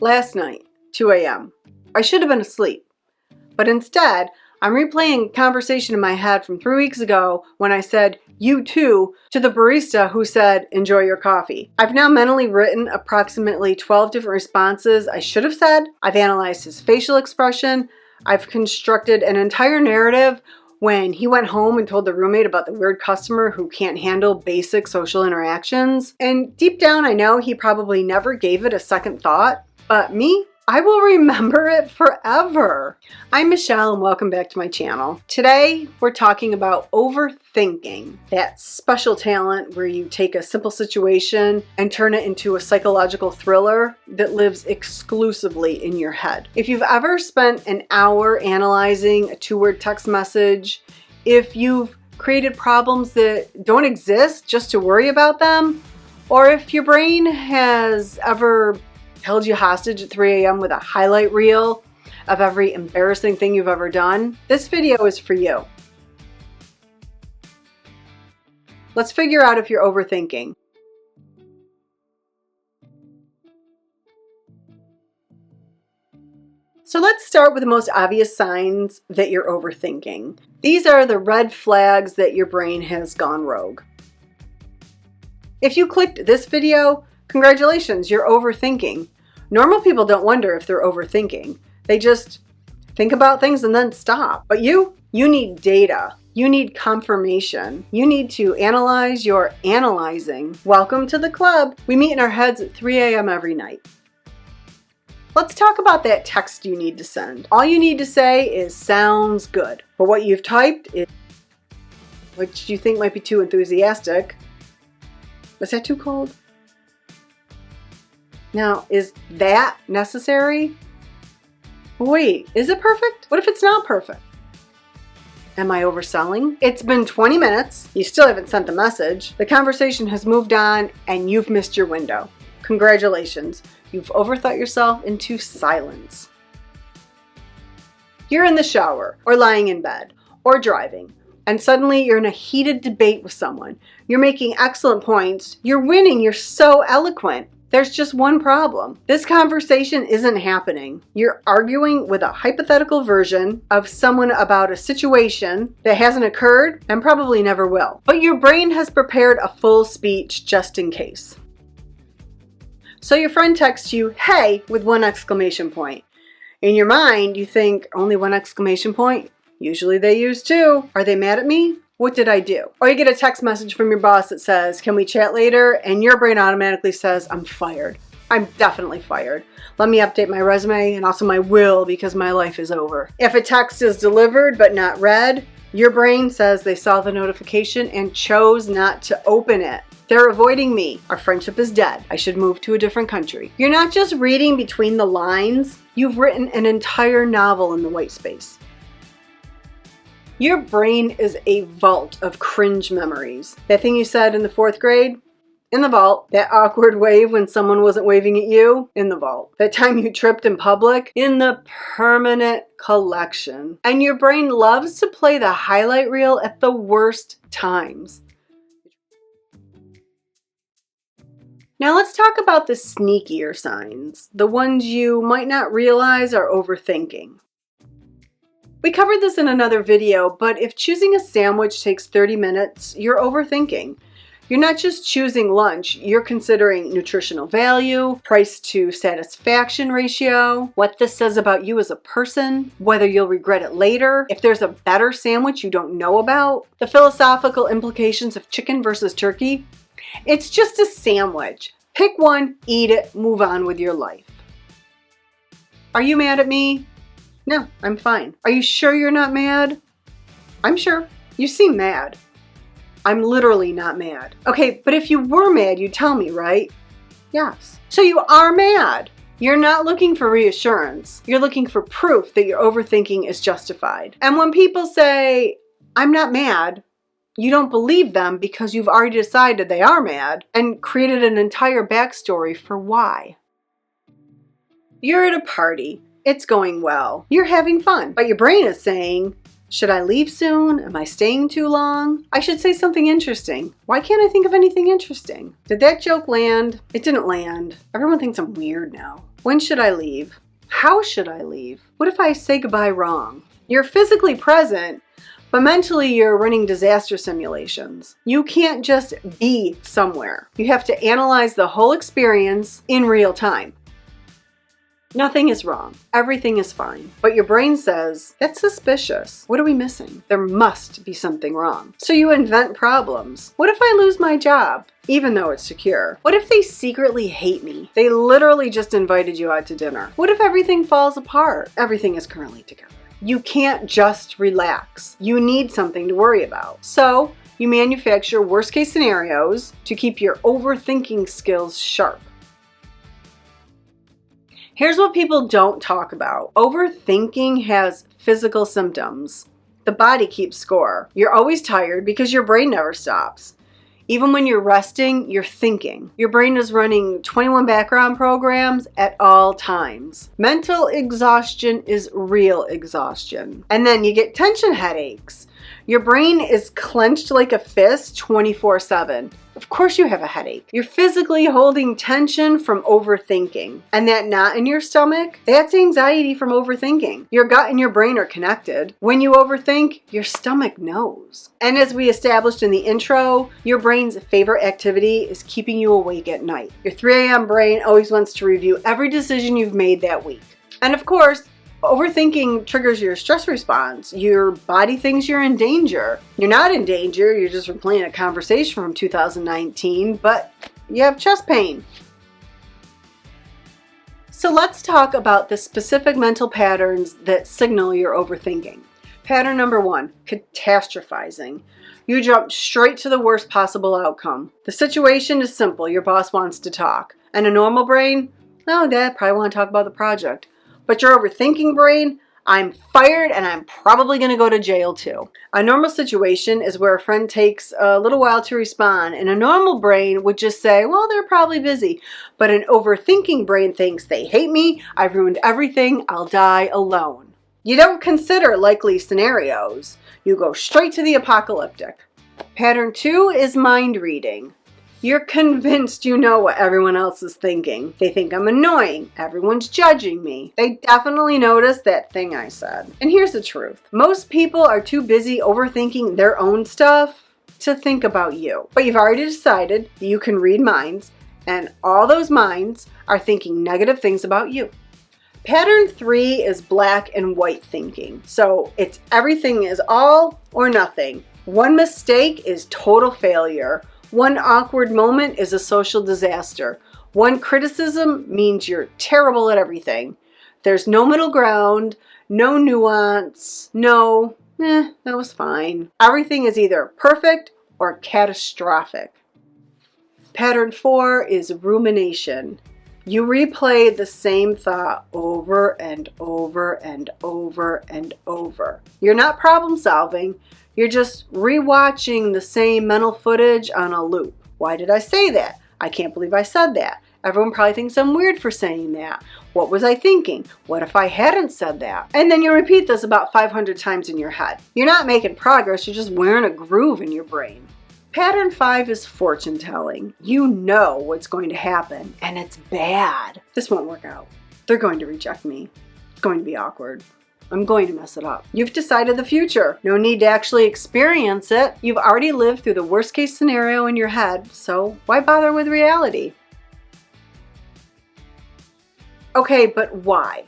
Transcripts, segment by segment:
Last night, 2 a.m. I should have been asleep, but instead, I'm replaying a conversation in my head from 3 weeks ago when I said, "you too," to the barista who said, "enjoy your coffee." I've now mentally written approximately 12 different responses I should have said. I've analyzed his facial expression. I've constructed an entire narrative when he went home and told the roommate about the weird customer who can't handle basic social interactions. And deep down, I know he probably never gave it a second thought. But me, I will remember it forever. I'm Michelle and welcome back to my channel. Today, we're talking about overthinking, that special talent where you take a simple situation and turn it into a psychological thriller that lives exclusively in your head. If you've ever spent an hour analyzing a 2-word text message, if you've created problems that don't exist just to worry about them, or if your brain has ever held you hostage at 3 a.m. with a highlight reel of every embarrassing thing you've ever done, this video is for you. Let's figure out if you're overthinking. So let's start with the most obvious signs that you're overthinking. These are the red flags that your brain has gone rogue. If you clicked this video, congratulations, you're overthinking. Normal people don't wonder if they're overthinking. They just think about things and then stop. But you need data. You need confirmation. You need to analyze your analyzing. Welcome to the club. We meet in our heads at 3 a.m. every night. Let's talk about that text you need to send. All you need to say is sounds good. But what you've typed is, which you think might be too enthusiastic. Was that too cold? Now, is that necessary? Wait, is it perfect? What if it's not perfect? Am I overselling? It's been 20 minutes. You still haven't sent the message. The conversation has moved on and you've missed your window. Congratulations. You've overthought yourself into silence. You're in the shower or lying in bed or driving, and suddenly you're in a heated debate with someone. You're making excellent points. You're winning. You're so eloquent. There's just one problem. This conversation isn't happening. You're arguing with a hypothetical version of someone about a situation that hasn't occurred and probably never will. But your brain has prepared a full speech just in case. So your friend texts you, "hey," with 1 exclamation point. In your mind, you think, only 1 exclamation point? Usually they use 2. Are they mad at me? What did I do? Or you get a text message from your boss that says, "can we chat later?" And your brain automatically says, "I'm fired. I'm definitely fired. Let me update my resume and also my will because my life is over." If a text is delivered but not read, your brain says they saw the notification and chose not to open it. "They're avoiding me. Our friendship is dead. I should move to a different country." You're not just reading between the lines. You've written an entire novel in the white space. Your brain is a vault of cringe memories. That thing you said in the 4th grade? In the vault. That awkward wave when someone wasn't waving at you? In the vault. That time you tripped in public? In the permanent collection. And your brain loves to play the highlight reel at the worst times. Now let's talk about the sneakier signs, the ones you might not realize are overthinking. We covered this in another video, but if choosing a sandwich takes 30 minutes, you're overthinking. You're not just choosing lunch, you're considering nutritional value, price to satisfaction ratio, what this says about you as a person, whether you'll regret it later, if there's a better sandwich you don't know about, the philosophical implications of chicken versus turkey. It's just a sandwich. Pick one, eat it, move on with your life. Are you mad at me? No, I'm fine. Are you sure you're not mad? I'm sure. You seem mad. I'm literally not mad. Okay, but if you were mad, you'd tell me, right? Yes. So you are mad. You're not looking for reassurance. You're looking for proof that your overthinking is justified. And when people say, "I'm not mad," you don't believe them because you've already decided they are mad and created an entire backstory for why. You're at a party. It's going well. You're having fun, but your brain is saying, Should I leave soon? Am I staying too long? I should say something interesting. Why can't I think of anything interesting? Did that joke land? It didn't land. Everyone thinks I'm weird now. When should I leave? How should I leave? What if I say goodbye wrong? You're physically present, but mentally you're running disaster simulations. You can't just be somewhere. You have to analyze the whole experience in real time. Nothing is wrong. Everything is fine. But your brain says, that's suspicious. What are we missing? There must be something wrong. So you invent problems. What if I lose my job, even though it's secure? What if they secretly hate me? They literally just invited you out to dinner. What if everything falls apart? Everything is currently together. You can't just relax. You need something to worry about. So you manufacture worst case scenarios to keep your overthinking skills sharp. Here's what people don't talk about. Overthinking has physical symptoms. The body keeps score. You're always tired because your brain never stops. Even when you're resting, you're thinking. Your brain is running 21 background programs at all times. Mental exhaustion is real exhaustion. And then you get tension headaches. Your brain is clenched like a fist 24/7. Of course you have a headache. You're physically holding tension from overthinking. And that knot in your stomach, that's anxiety from overthinking. Your gut and your brain are connected. When you overthink, your stomach knows. And as we established in the intro, your brain's favorite activity is keeping you awake at night. Your 3 a.m. brain always wants to review every decision you've made that week. And of course, overthinking triggers your stress response. Your body thinks you're in danger. You're not in danger, you're just replaying a conversation from 2019, but you have chest pain. So let's talk about the specific mental patterns that signal your overthinking. Pattern number 1, catastrophizing. You jump straight to the worst possible outcome. The situation is simple, your boss wants to talk. And a normal brain, oh, Dad, probably want to talk about the project. But your overthinking brain, I'm fired and I'm probably going to go to jail too. A normal situation is where a friend takes a little while to respond, and a normal brain would just say, well, they're probably busy. But an overthinking brain thinks, they hate me, I've ruined everything, I'll die alone. You don't consider likely scenarios. You go straight to the apocalyptic. Pattern 2 is mind reading. You're convinced you know what everyone else is thinking. They think I'm annoying. Everyone's judging me. They definitely noticed that thing I said. And here's the truth. Most people are too busy overthinking their own stuff to think about you. But you've already decided that you can read minds, and all those minds are thinking negative things about you. Pattern 3 is black and white thinking. So it's everything is all or nothing. One mistake is total failure. One awkward moment is a social disaster. One criticism means you're terrible at everything. There's no middle ground, no nuance, no, that was fine. Everything is either perfect or catastrophic. Pattern 4 is rumination. You replay the same thought over and over and over and over. You're not problem solving. You're just rewatching the same mental footage on a loop. Why did I say that? I can't believe I said that. Everyone probably thinks I'm weird for saying that. What was I thinking? What if I hadn't said that? And then you repeat this about 500 times in your head. You're not making progress, you're just wearing a groove in your brain. Pattern 5 is fortune telling. You know what's going to happen, and it's bad. This won't work out. They're going to reject me. It's going to be awkward. I'm going to mess it up. You've decided the future. No need to actually experience it. You've already lived through the worst case scenario in your head, so why bother with reality? Okay, but why?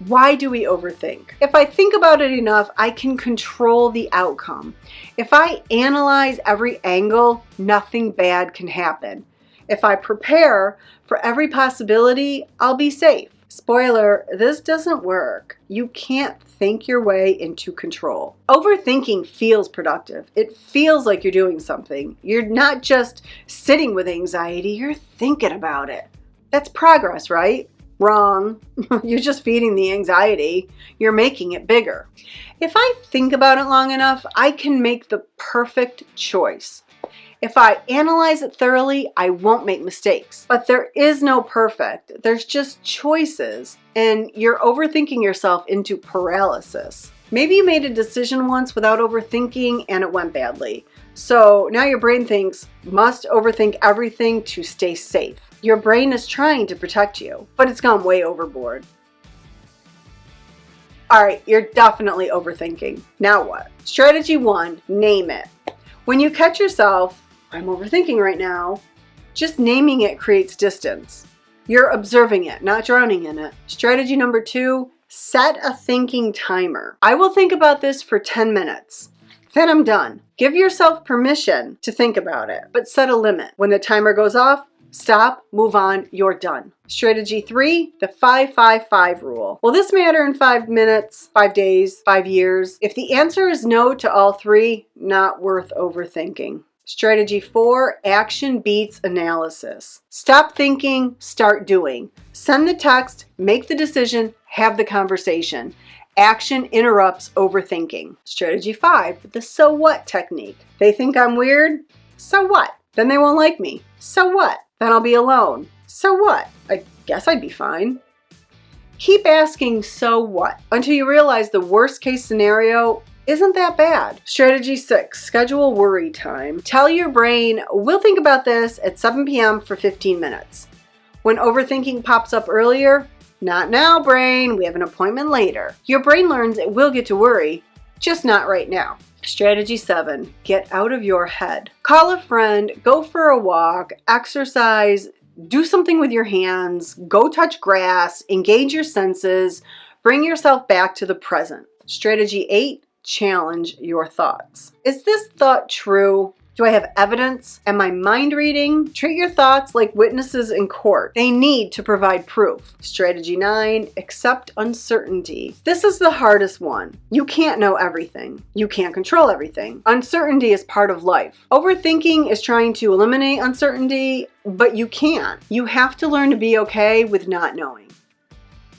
Why do we overthink? If I think about it enough, I can control the outcome. If I analyze every angle, nothing bad can happen. If I prepare for every possibility, I'll be safe. Spoiler, this doesn't work. You can't think your way into control. Overthinking feels productive. It feels like you're doing something. You're not just sitting with anxiety, you're thinking about it. That's progress, right? Wrong. You're just feeding the anxiety. You're making it bigger. If I think about it long enough, I can make the perfect choice. If I analyze it thoroughly, I won't make mistakes. But there is no perfect. There's just choices, and you're overthinking yourself into paralysis. Maybe you made a decision once without overthinking and it went badly. So now your brain thinks, must overthink everything to stay safe. Your brain is trying to protect you, but it's gone way overboard. All right, you're definitely overthinking. Now what? Strategy 1, name it. When you catch yourself, I'm overthinking right now, just naming it creates distance. You're observing it, not drowning in it. Strategy number 2, set a thinking timer. I will think about this for 10 minutes. Then I'm done. Give yourself permission to think about it, but set a limit. When the timer goes off, stop, move on, you're done. Strategy 3, the 5-5-5 rule. Will this matter in 5 minutes, 5 days, 5 years? If the answer is no to all 3, not worth overthinking. Strategy 4, action beats analysis. Stop thinking, start doing. Send the text, make the decision, have the conversation. Action interrupts overthinking. Strategy 5, the so what technique. They think I'm weird? So what? Then they won't like me. So what? Then I'll be alone. So what? I guess I'd be fine. Keep asking so what until you realize the worst case scenario isn't that bad. Strategy 6, schedule worry time. Tell your brain, we'll think about this at 7 p.m. for 15 minutes. When overthinking pops up earlier, not now, brain, we have an appointment later. Your brain learns it will get to worry, just not right now. Strategy 7, get out of your head. Call a friend, go for a walk, exercise, do something with your hands, go touch grass, engage your senses, bring yourself back to the present. Strategy 8, challenge your thoughts. Is this thought true? Do I have evidence? Am I mind reading? Treat your thoughts like witnesses in court. They need to provide proof. Strategy 9, accept uncertainty. This is the hardest one. You can't know everything. You can't control everything. Uncertainty is part of life. Overthinking is trying to eliminate uncertainty, but you can't. You have to learn to be okay with not knowing.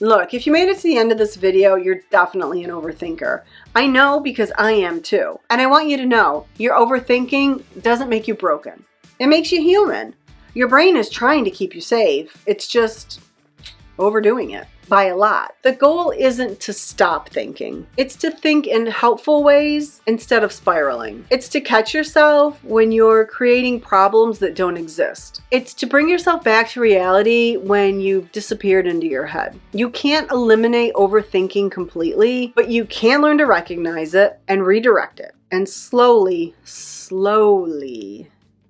Look, if you made it to the end of this video, you're definitely an overthinker. I know because I am too. And I want you to know, your overthinking doesn't make you broken. It makes you human. Your brain is trying to keep you safe. It's just overdoing it by a lot. The goal isn't to stop thinking. It's to think in helpful ways instead of spiraling. It's to catch yourself when you're creating problems that don't exist. It's to bring yourself back to reality when you've disappeared into your head. You can't eliminate overthinking completely, but you can learn to recognize it and redirect it. And slowly,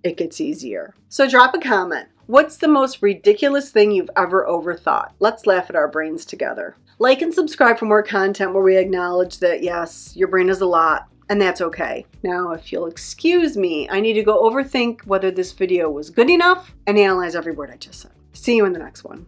it gets easier. So drop a comment. What's the most ridiculous thing you've ever overthought? Let's laugh at our brains together. Like and subscribe for more content where we acknowledge that, yes, your brain is a lot, and that's okay. Now, if you'll excuse me, I need to go overthink whether this video was good enough and analyze every word I just said. See you in the next one.